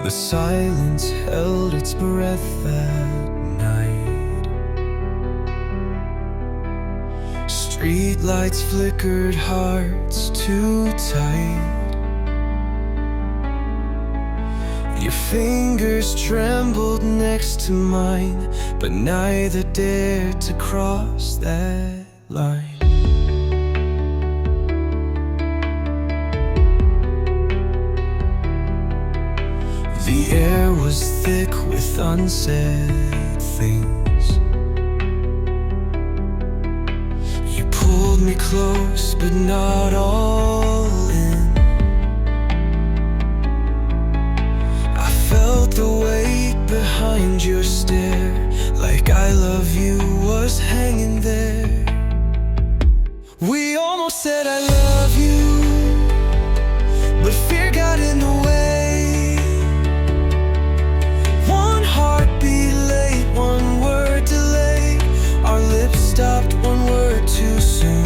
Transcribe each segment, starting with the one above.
The silence held its breath that night. Streetlights flickered, hearts too tight. Your fingers trembled next to mine, but neither dared to cross that line. The air was thick with unsaid things. You pulled me close, but not all in. I felt the weight behind your stare, like I love you was hanging there. We almost said I love you, but fear got in the way. One heartbeat late, one word delay. Our lips stopped one word too soon.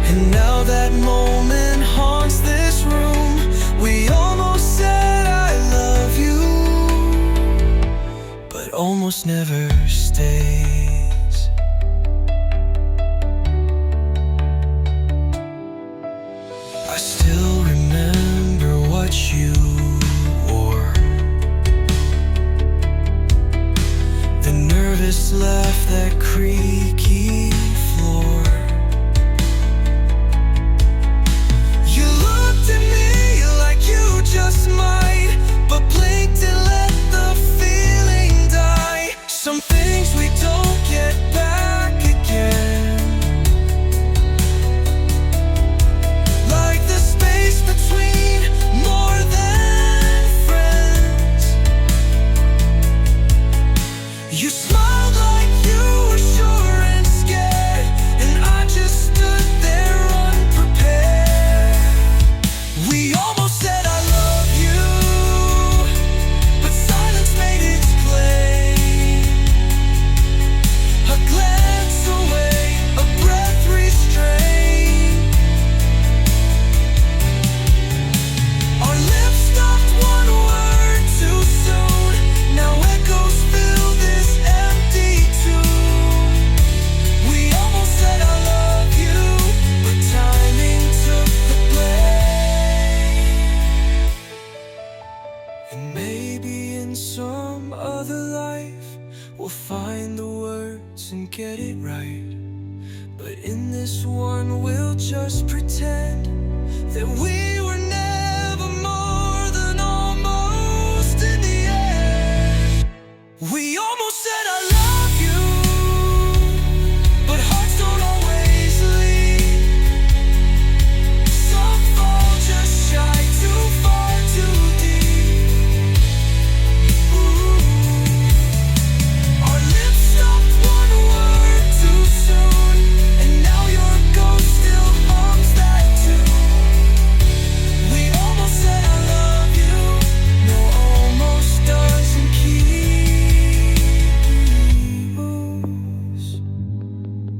And now that moment haunts this room. We almost said I love you, but almost never stays. I still remember what you wore, the nervous laugh, that creaky floor. You looked at me like you just might, but blinked and let the feeling die. Some things we don't get back again, like the space between more than friends. You smiled like you were sure and scared, and I just stood there unprepared. We almost said I love you, but silence made its claim. A glance away, a breath restrained. Our lips stopped one word too soon. Now echoes fill this empty tomb. We almost said I love you, but timing took the blame. And maybe in some other life we'll find the words and get it right. But in this one we'll just pretend that we were never more than almost in the end. We almost said I love you, but hearts don't always lead. Some fall just shy, too far, too deep. Ooh. Our lips stopped one word too soon, and now your ghost still haunts that tune. We almost said I love you, no, almost doesn't keep,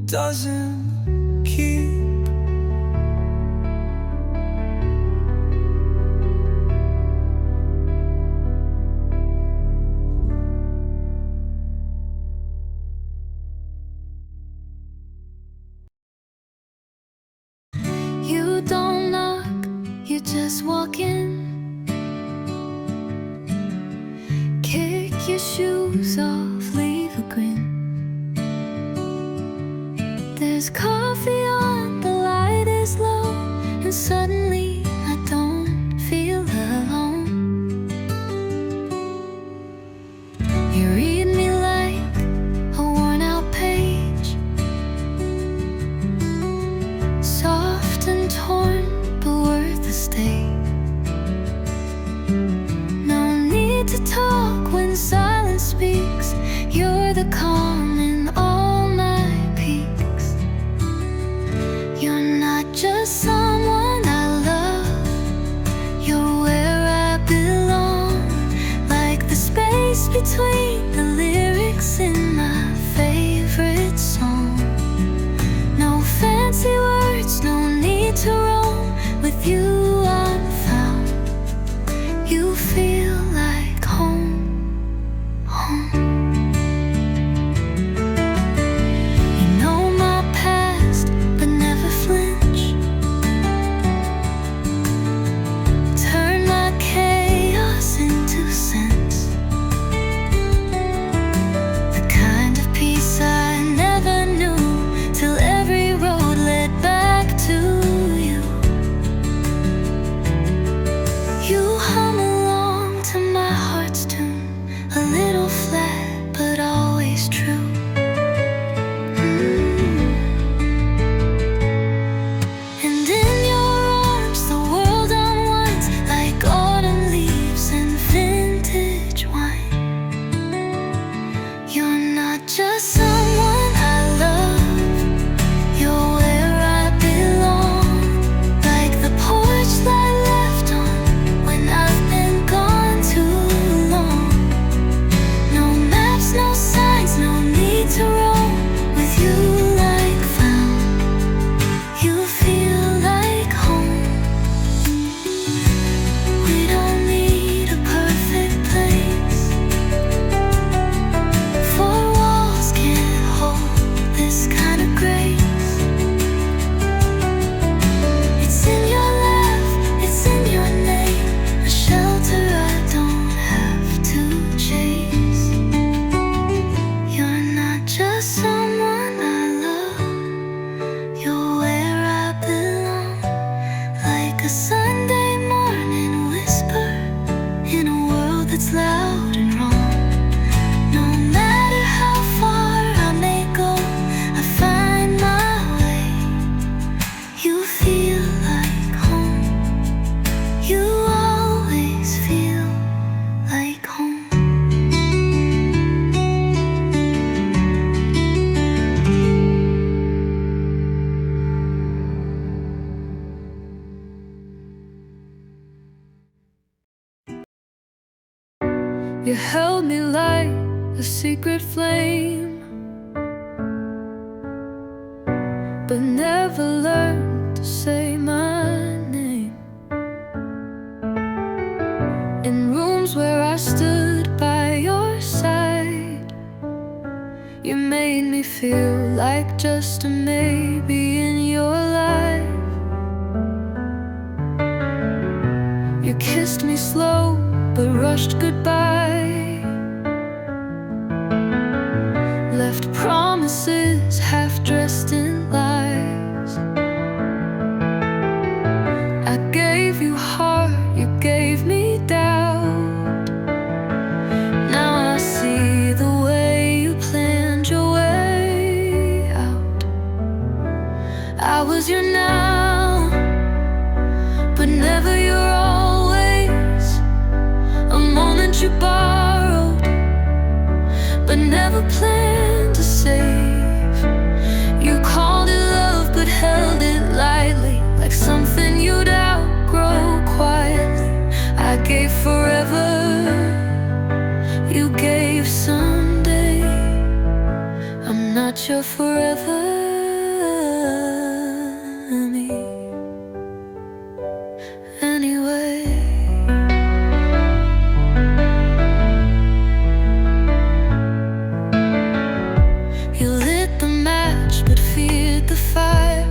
doesn't keep. You don't knock, you just walk in. Kick your shoes off, leave a grin. There's coffee on, the light is low, and suddenly I don't feel alone. You read me like a worn out page, soft and torn, but worth the stay. No need to talk when silence speaks. You're the calm in all my peaks. You're not just someone I love, you're where I belong. Like the space between the lyrics in my favorite song. No fancy words, no need to roam. With you I'm found. You feel You held me like a secret flame, but never learned to say my name. In rooms where I stood by your side, you made me feel like just a maybe in your life. You kissed me slow but rushed goodbye, left promises half dressed in lies. I gave you heart, you gave me doubt. Now I see the way you planned your way out. I was your now, but never your always. A moment you borrowed, but never planned to save. You called it love, but held it lightly, like something you'd outgrow quietly. I gave forever, you gave someday. I'm not your forever me anyway. You lit the match but feared the fire,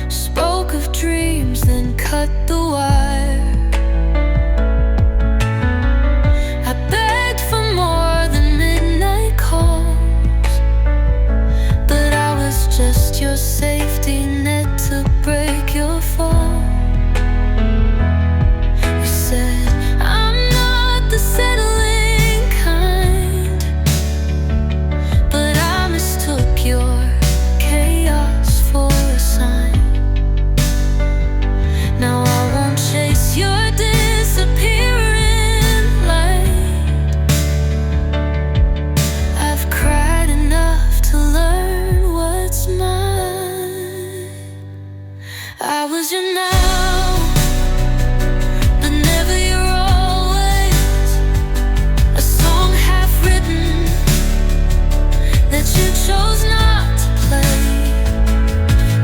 spoke of dreams then cut the wire. I begged for more than midnight calls, but I was just your safety net to break your fall. You said, I'm not the settling kind, but I mistook your chaos for a sign. Now I won't chase your disappearing light. I've cried enough to learn what's mine. I was your now, but never your always. A song half written that you chose not to play.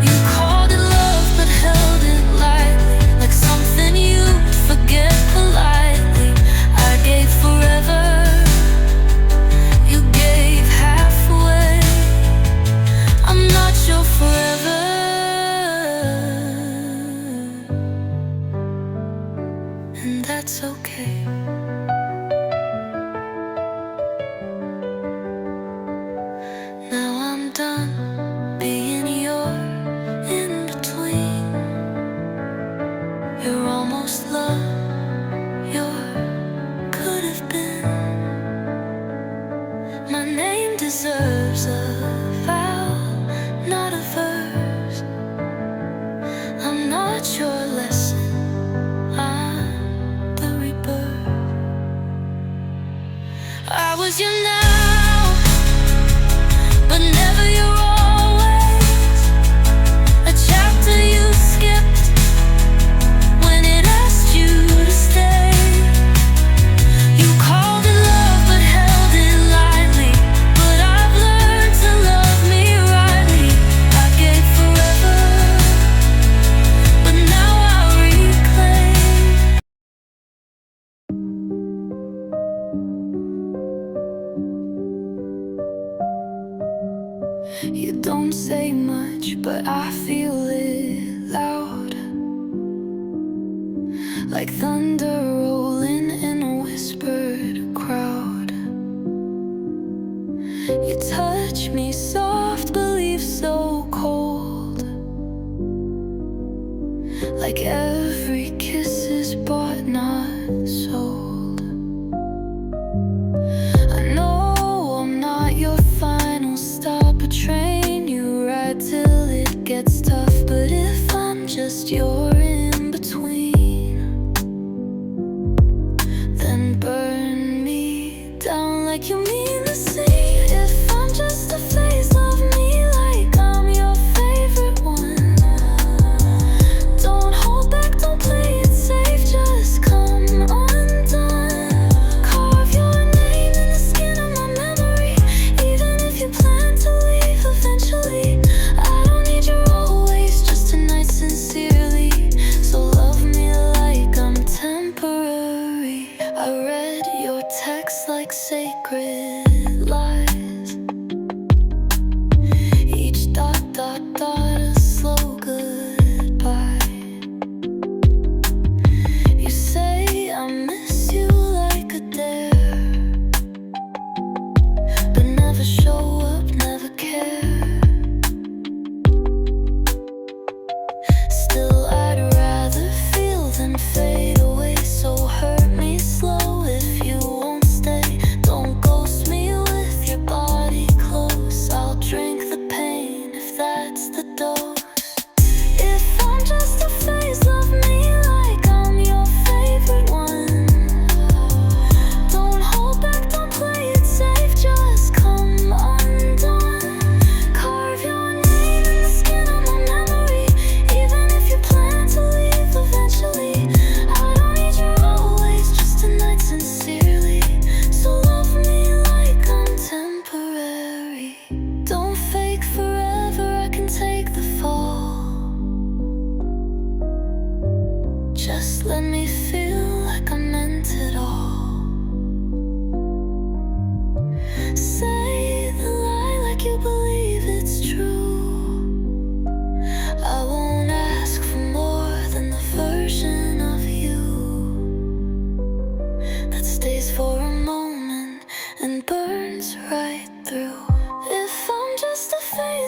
You called it love but held it lightly, like something you'd forget politely. I gave forever, you gave halfway. I'm not your forever, and that's okay. Now I'm done being your in-between. You're almost love, you're could have been. My name deserves a vow, not a verse. I'm not your lesson, I'm the rebirth. I was your now, but never your always. A chapter you skipped when it asked you to stay. You called it love but held it lightly, but I've learned to love me rightly. I gave forever, but now I reclaim. You don't say much, but I feel it loud, like thunder rolling in a whispered crowd. You touch me soft, believe so cold, like every kiss is bought, not sold. I know I'm not your final stop, a train you ride till it gets tough. But if I'm just your in-between,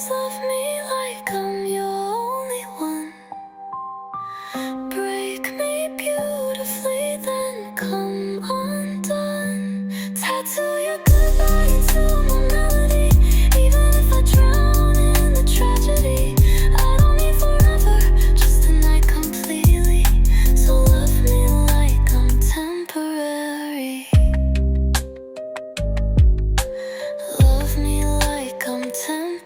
Please love me like I'm your only one. Break me beautifully, then come undone. Tattoo your goodbye into my melody. Even if I drown in the tragedy, I don't need forever, just a night completely. So love me like I'm temporary. Love me like I'm temporary.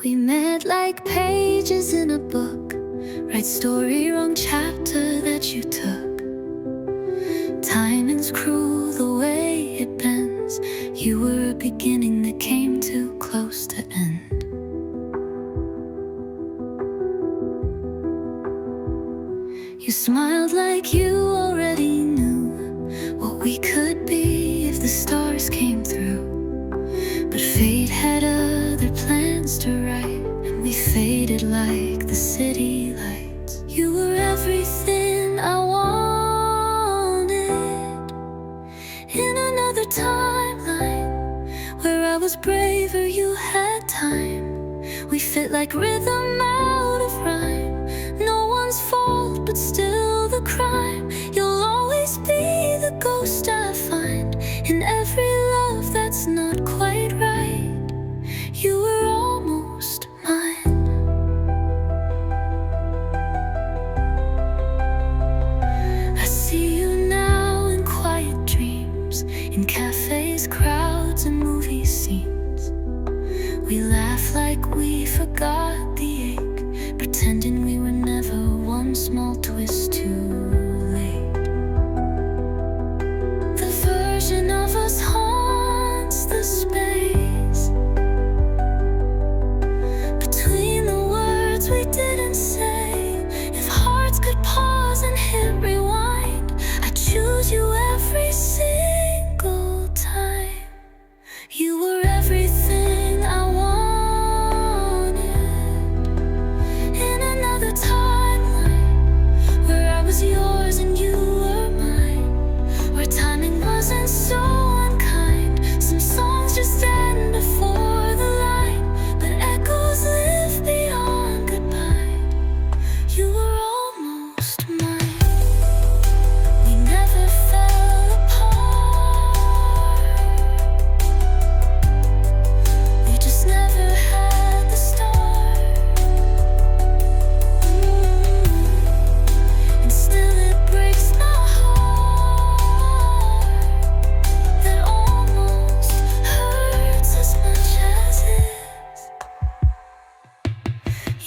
We met like pages in a book. Right story, wrong chapter that you took. Timing's cruel the way it bends. You were a beginning that came too close to end. You smiled like you already knew what we could be if the stars came through. But fate had other plans to write, and we faded like the city lights. You were everything I wanted in another timeline, where I was braver, you had time. We fit like rhythm out of rhyme. No one's fault, but still the crime. You'll always be the ghost I find in every love that's not quite right. You were almost mine. I see you now in quiet dreams, in cafes, crowds, and movie scenes. We laugh like we forgot the ache, pretending we were never one small twist too late. The version of us haunts the space between the words we didn't say. If hearts could pause and hit rewind, I'd choose you every single time. You were everything I wanted in another timeline, where I was yours and you were mine, where timing wasn't so unkind. Some songs just end before the line, but echoes live beyond goodbye. You were almost mine. We never fell apart. We just never had the start. And still it breaks my heart. That almost hurts as much as is.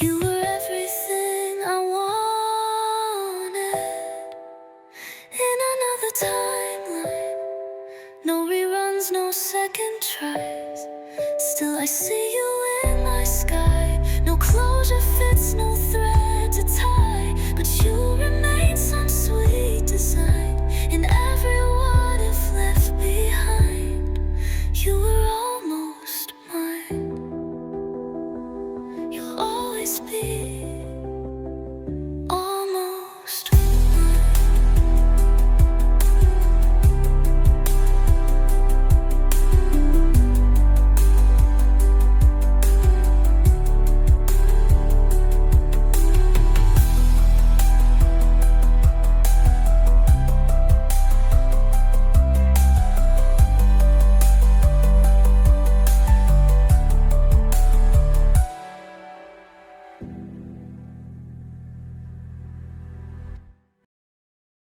You were everything I wanted in another timeline. No reruns, no second tries. Still I see you